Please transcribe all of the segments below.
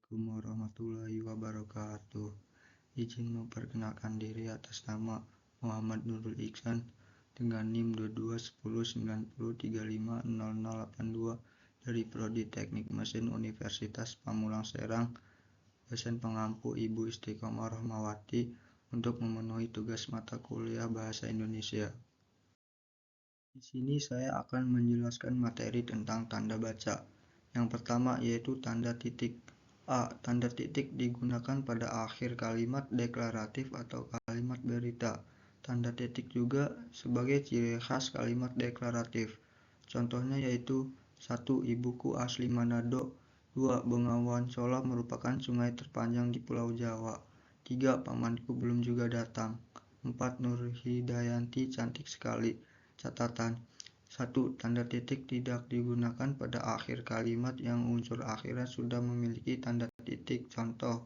Assalamualaikum warahmatullahi wabarakatuh. Izin memperkenalkan diri atas nama Muhammad Nurul Iksan dengan NIM 221090350082 dari Prodi Teknik Mesin Universitas Pamulang Serang, dosen pengampu Ibu Istiqomah Rahmawati untuk memenuhi tugas mata kuliah Bahasa Indonesia. Di sini saya akan menjelaskan materi tentang tanda baca. Yang pertama yaitu tanda titik. A. Tanda titik digunakan pada akhir kalimat deklaratif atau kalimat berita. Tanda titik juga sebagai ciri khas kalimat deklaratif. Contohnya yaitu 1. Ibuku asli Manado. 2. Bengawan Solo merupakan sungai terpanjang di Pulau Jawa. 3. Pamanku belum juga datang. 4. Nur Hidayanti cantik sekali. Catatan 1. Tanda titik tidak digunakan pada akhir kalimat yang unsur akhirnya sudah memiliki tanda titik. Contoh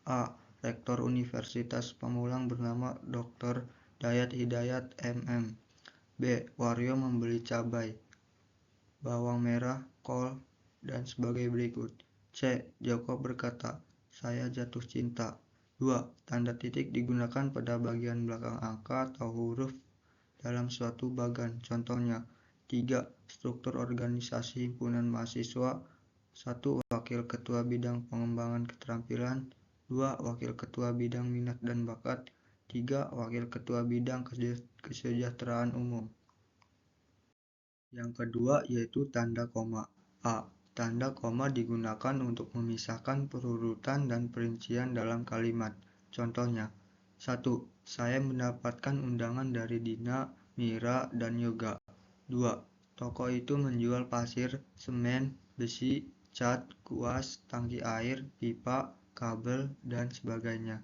A. Rektor Universitas Pamulang bernama Dr. Dayat Hidayat MM. B. Wario membeli cabai, bawang merah, kol, dan sebagai berikut. C. Joko berkata, saya jatuh cinta. 2. Tanda titik digunakan pada bagian belakang angka atau huruf dalam suatu bagan. Contohnya 3. Struktur organisasi himpunan mahasiswa. 1. Wakil ketua bidang pengembangan keterampilan. 2. Wakil ketua bidang minat dan bakat. 3. Wakil ketua bidang kesejahteraan umum. Yang kedua yaitu tanda koma. A. Tanda koma digunakan untuk memisahkan perurutan dan perincian dalam kalimat. Contohnya 1. Saya mendapatkan undangan dari Dina, Mira, dan Yoga. 2. Toko itu menjual pasir, semen, besi, cat, kuas, tangki air, pipa, kabel, dan sebagainya.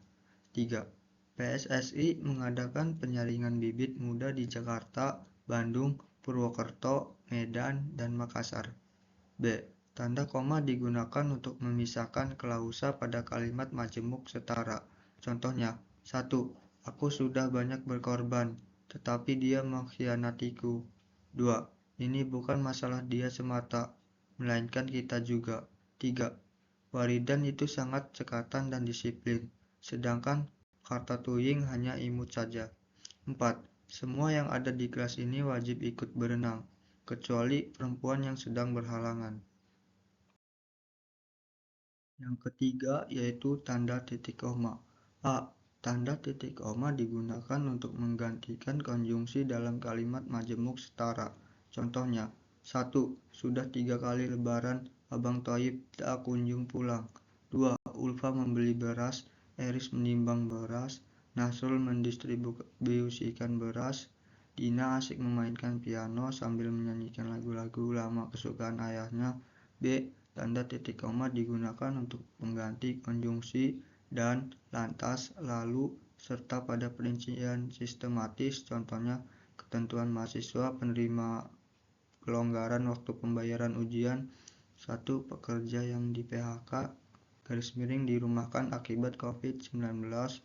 3. PSSI mengadakan penyaringan bibit muda di Jakarta, Bandung, Purwokerto, Medan, dan Makassar. B. Tanda koma digunakan untuk memisahkan klausa pada kalimat majemuk setara. Contohnya 1. Aku sudah banyak berkorban, tetapi dia mengkhianatiku. 2. Ini bukan masalah dia semata, melainkan kita juga. 3. Waridan itu sangat cekatan dan disiplin, sedangkan Kartatuying hanya imut saja. 4. Semua yang ada di kelas ini wajib ikut berenang, kecuali perempuan yang sedang berhalangan. Yang ketiga yaitu tanda titik koma. A. Tanda titik koma digunakan untuk menggantikan konjungsi dalam kalimat majemuk setara. Contohnya 1. Sudah 3 kali lebaran, Abang Toyib tak kunjung pulang. 2. Ulfa membeli beras, Eris menimbang beras, Nasrul mendistribusikan beras, Dina asik memainkan piano sambil menyanyikan lagu-lagu lama kesukaan ayahnya. B. Tanda titik koma digunakan untuk mengganti konjungsi dan, lantas, lalu, serta pada perincian sistematis. Contohnya ketentuan mahasiswa penerima kelonggaran waktu pembayaran ujian. 1. Pekerja yang di PHK dirumahkan akibat COVID-19. 2.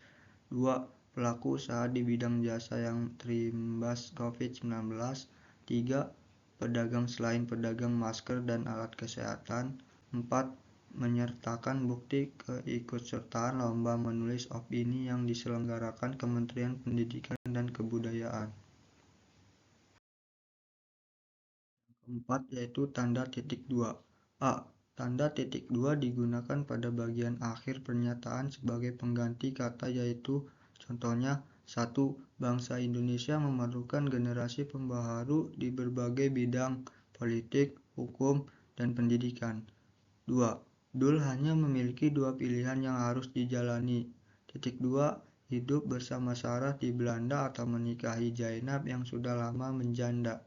Pelaku usaha di bidang jasa yang terimbas COVID-19. 3. Pedagang selain pedagang masker dan alat kesehatan. 4. Menyertakan bukti keikutsertaan lomba menulis opini yang diselenggarakan Kementerian Pendidikan dan Kebudayaan. Keempat yaitu tanda titik 2. A. Tanda titik 2 digunakan pada bagian akhir pernyataan sebagai pengganti kata yaitu contohnya 1. Bangsa Indonesia memerlukan generasi pembaharu di berbagai bidang politik, hukum, dan pendidikan. 2. Dul hanya memiliki 2 pilihan yang harus dijalani. Titik 2. Hidup bersama Sarah di Belanda atau menikahi Zainab yang sudah lama menjanda.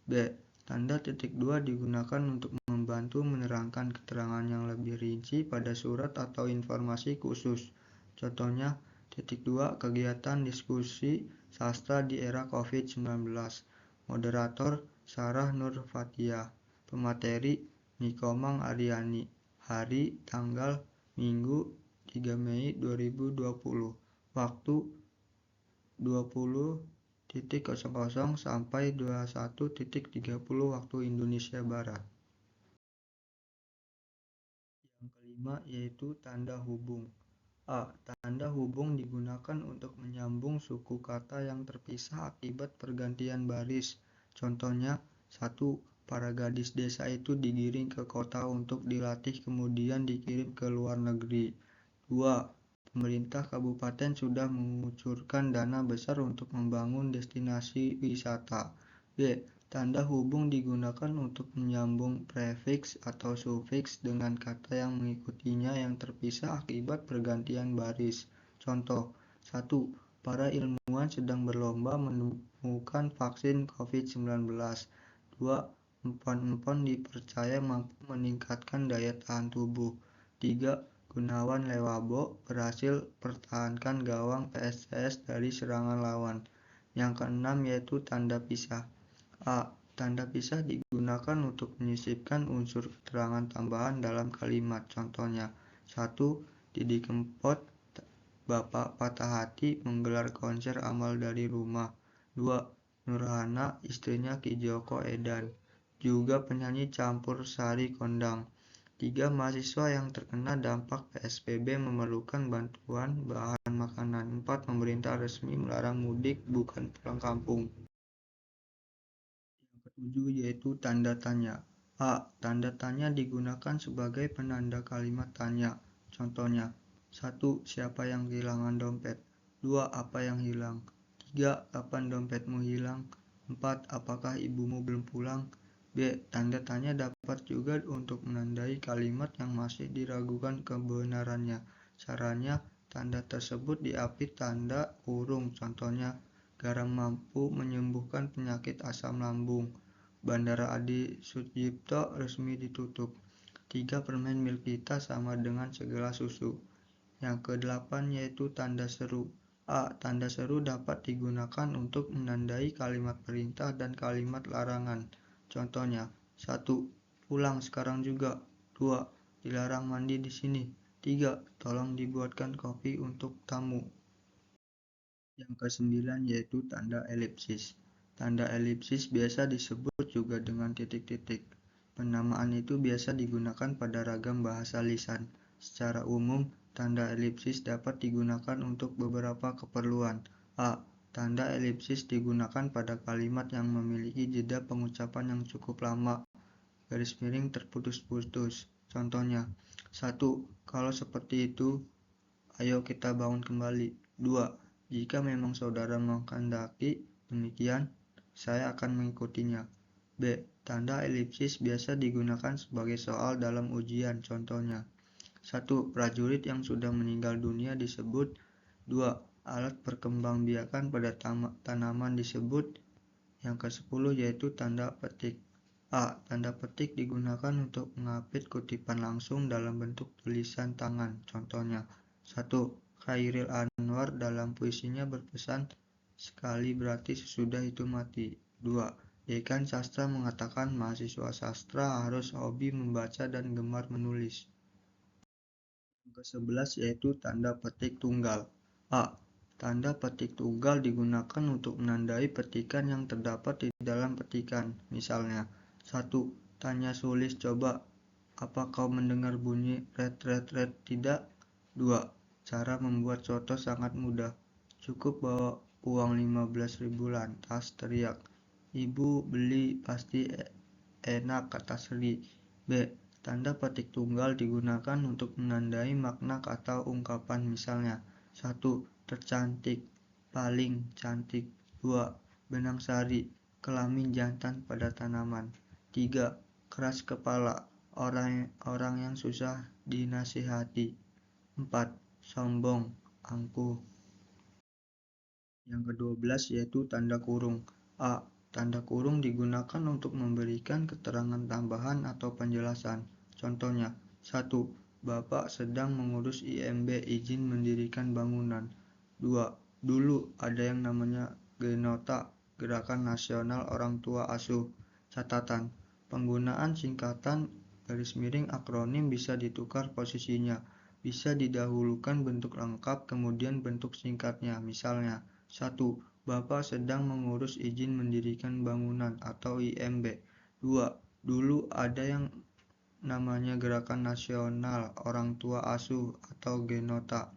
B. Tanda titik 2 digunakan untuk membantu menerangkan keterangan yang lebih rinci pada surat atau informasi khusus. Contohnya, titik 2 kegiatan diskusi sastra di era COVID-19. Moderator Sarah Nur Fathia. Pemateri Nikomang Aryani. Hari, tanggal, Minggu 3 Mei 2020. Waktu 20.00 sampai 21.30 waktu Indonesia Barat. Yang 5 yaitu tanda hubung. A. Tanda hubung digunakan untuk menyambung suku kata yang terpisah akibat pergantian baris. Contohnya, 1. Para gadis desa itu digiring ke kota untuk dilatih kemudian dikirim ke luar negeri. 2. Pemerintah kabupaten sudah mengucurkan dana besar untuk membangun destinasi wisata. B. Tanda hubung digunakan untuk menyambung prefiks atau sufiks dengan kata yang mengikutinya yang terpisah akibat pergantian baris. Contoh, 1. Para ilmuwan sedang berlomba menemukan vaksin COVID-19. 2. Empon-empon dipercaya mampu meningkatkan daya tahan tubuh. 3. Gunawan Lewabo berhasil pertahankan gawang PSIS dari serangan lawan. Yang keenam yaitu tanda pisah. A. Tanda pisah digunakan untuk menyisipkan unsur keterangan tambahan dalam kalimat. Contohnya, 1. Didi Kempot, Bapak Patah Hati menggelar konser amal dari rumah. 2. Nurhana, istrinya Ki Joko Edan, juga penyanyi campur sari kondang. 3. Mahasiswa yang terkena dampak PSBB memerlukan bantuan bahan makanan. 4. Pemerintah resmi melarang mudik bukan pulang kampung. Yang ketujuh yaitu tanda tanya. A. Tanda tanya digunakan sebagai penanda kalimat tanya. Contohnya, 1. Siapa yang kehilangan dompet? 2. Apa yang hilang? 3. Kapan dompetmu hilang? 4. Apakah ibumu belum pulang? B. Tanda tanya dapat juga untuk menandai kalimat yang masih diragukan kebenarannya. Caranya, tanda tersebut diapit tanda kurung. Contohnya, garam mampu menyembuhkan penyakit asam lambung. Bandara Adi Sucipto resmi ditutup. 3. Permen Milkita sama dengan segelas susu. Yang kedelapan yaitu tanda seru. A. Tanda seru dapat digunakan untuk menandai kalimat perintah dan kalimat larangan. Contohnya, 1. Pulang sekarang juga. 2. Dilarang mandi di sini. 3. Tolong dibuatkan kopi untuk tamu. Yang kesembilan yaitu tanda elipsis. Tanda elipsis biasa disebut juga dengan titik-titik. Penamaan itu biasa digunakan pada ragam bahasa lisan. Secara umum, tanda elipsis dapat digunakan untuk beberapa keperluan. A. Tanda elipsis digunakan pada kalimat yang memiliki jeda pengucapan yang cukup lama, garis miring terputus-putus. Contohnya, 1. Kalau seperti itu, ayo kita bangun kembali. 2. Jika memang saudara menghendaki demikian, saya akan mengikutinya. B. Tanda elipsis biasa digunakan sebagai soal dalam ujian. Contohnya, 1. Prajurit yang sudah meninggal dunia disebut. 2. Alat perkembangbiakan pada tanaman disebut. Yang ke-10 yaitu tanda petik. A. Tanda petik digunakan untuk mengapit kutipan langsung dalam bentuk tulisan tangan. Contohnya, 1. Khairil Anwar dalam puisinya berpesan, sekali berarti sesudah itu mati. 2. Dekan sastra mengatakan mahasiswa sastra harus hobi membaca dan gemar menulis. Yang ke-11 yaitu tanda petik tunggal. A. Tanda petik tunggal digunakan untuk menandai petikan yang terdapat di dalam petikan. Misalnya, 1. Tanya Sulis coba, apa kau mendengar bunyi ret-ret-ret? Tidak? 2. Cara membuat soto sangat mudah. Cukup bawa uang 15.000 lantas teriak, ibu beli pasti enak, kata Sri. B. Tanda petik tunggal digunakan untuk menandai makna kata ungkapan. Misalnya, 1. Tercantik, paling cantik. 2. Benang sari, kelamin jantan pada tanaman. 3. Keras kepala, orang yang susah dinasihati. 4. Sombong, angkuh. Yang ke-12 yaitu tanda kurung. A. Tanda kurung digunakan untuk memberikan keterangan tambahan atau penjelasan. Contohnya, 1. Bapak sedang mengurus IMB izin mendirikan bangunan. 2. Dulu ada yang namanya Genota, Gerakan Nasional Orang Tua Asuh. Catatan, penggunaan singkatan garis miring akronim bisa ditukar posisinya. Bisa didahulukan bentuk lengkap kemudian bentuk singkatnya. Misalnya, 1. Bapak sedang mengurus izin mendirikan bangunan atau IMB. 2. Dulu ada yang namanya Gerakan Nasional Orang Tua Asuh atau Genota.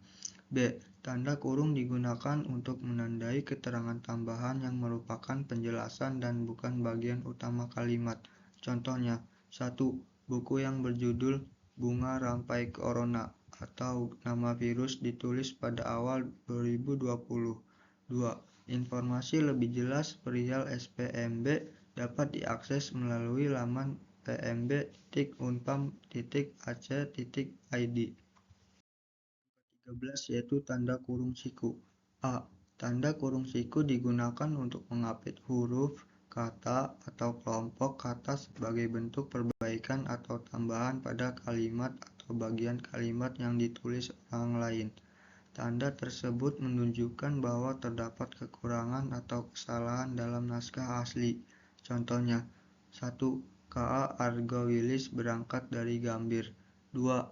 B. Tanda kurung digunakan untuk menandai keterangan tambahan yang merupakan penjelasan dan bukan bagian utama kalimat. Contohnya, 1. Buku yang berjudul Bunga Rampai Corona atau nama virus ditulis pada awal 2020. 2. Informasi lebih jelas perihal SPMB dapat diakses melalui laman pmb.unpam.ac.id. 13 yaitu tanda kurung siku. A. Tanda kurung siku digunakan untuk mengapit huruf, kata, atau kelompok kata sebagai bentuk perbaikan atau tambahan pada kalimat atau bagian kalimat yang ditulis orang lain. Tanda tersebut menunjukkan bahwa terdapat kekurangan atau kesalahan dalam naskah asli. Contohnya, 1. K.A. Argo Wilis berangkat dari Gambir. 2.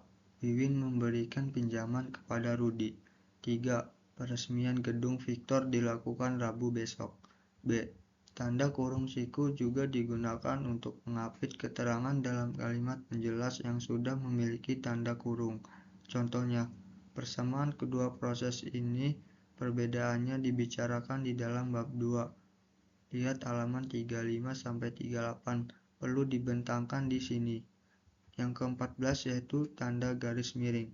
Wiwin memberikan pinjaman kepada Rudi. 3. Peresmian gedung Victor dilakukan Rabu besok. B. Tanda kurung siku juga digunakan untuk mengapit keterangan dalam kalimat penjelas yang sudah memiliki tanda kurung. Contohnya, persamaan kedua proses ini perbedaannya dibicarakan di dalam bab 2. Lihat halaman 35-38. Perlu dibentangkan di sini. Yang ke-14 yaitu tanda garis miring.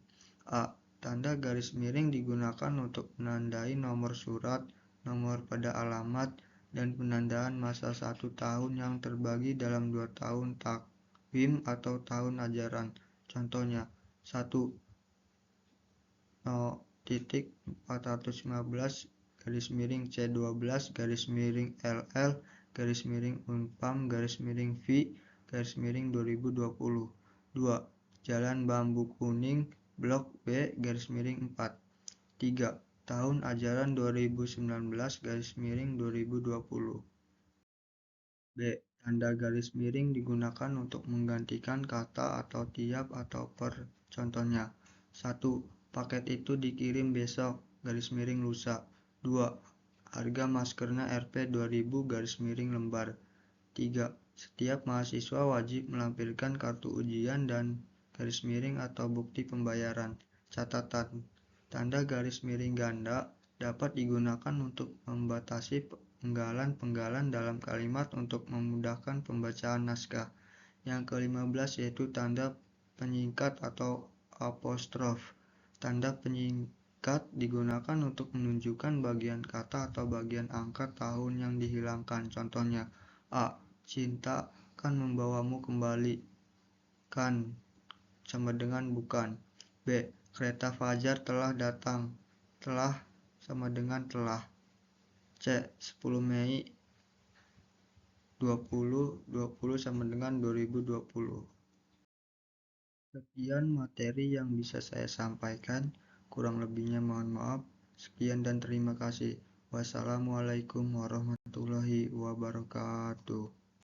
A. Tanda garis miring digunakan untuk menandai nomor surat, nomor pada alamat, dan penandaan masa 1 tahun yang terbagi dalam 2 tahun takwim atau tahun ajaran. Contohnya, 1. 0.415 garis miring C12 garis miring LL garis miring Unpam garis miring V garis miring 2020. 2. Jalan Bambu Kuning Blok B garis miring 4. 3. Tahun ajaran 2019 garis miring 2020. B. Tanda garis miring digunakan untuk menggantikan kata atau tiap atau per. Contohnya, 1. Paket itu dikirim besok, garis miring lusa. 2. Harga maskernya Rp 2000 garis miring lembar. 3. Setiap mahasiswa wajib melampirkan kartu ujian dan garis miring atau bukti pembayaran. Catatan, tanda garis miring ganda dapat digunakan untuk membatasi penggalan-penggalan dalam kalimat untuk memudahkan pembacaan naskah. Yang ke-15 yaitu tanda penyingkat atau apostrof. Tanda penyingkat digunakan untuk menunjukkan bagian kata atau bagian angka tahun yang dihilangkan. Contohnya, A. Cinta kan membawamu kembali. Kan sama dengan bukan. B. Kereta fajar telah datang. Telah sama dengan telah. C. 10 Mei 2020 sama dengan 2020. Sekian materi yang bisa saya sampaikan. Kurang lebihnya mohon maaf. Sekian dan terima kasih. Wassalamualaikum warahmatullahi wabarakatuh.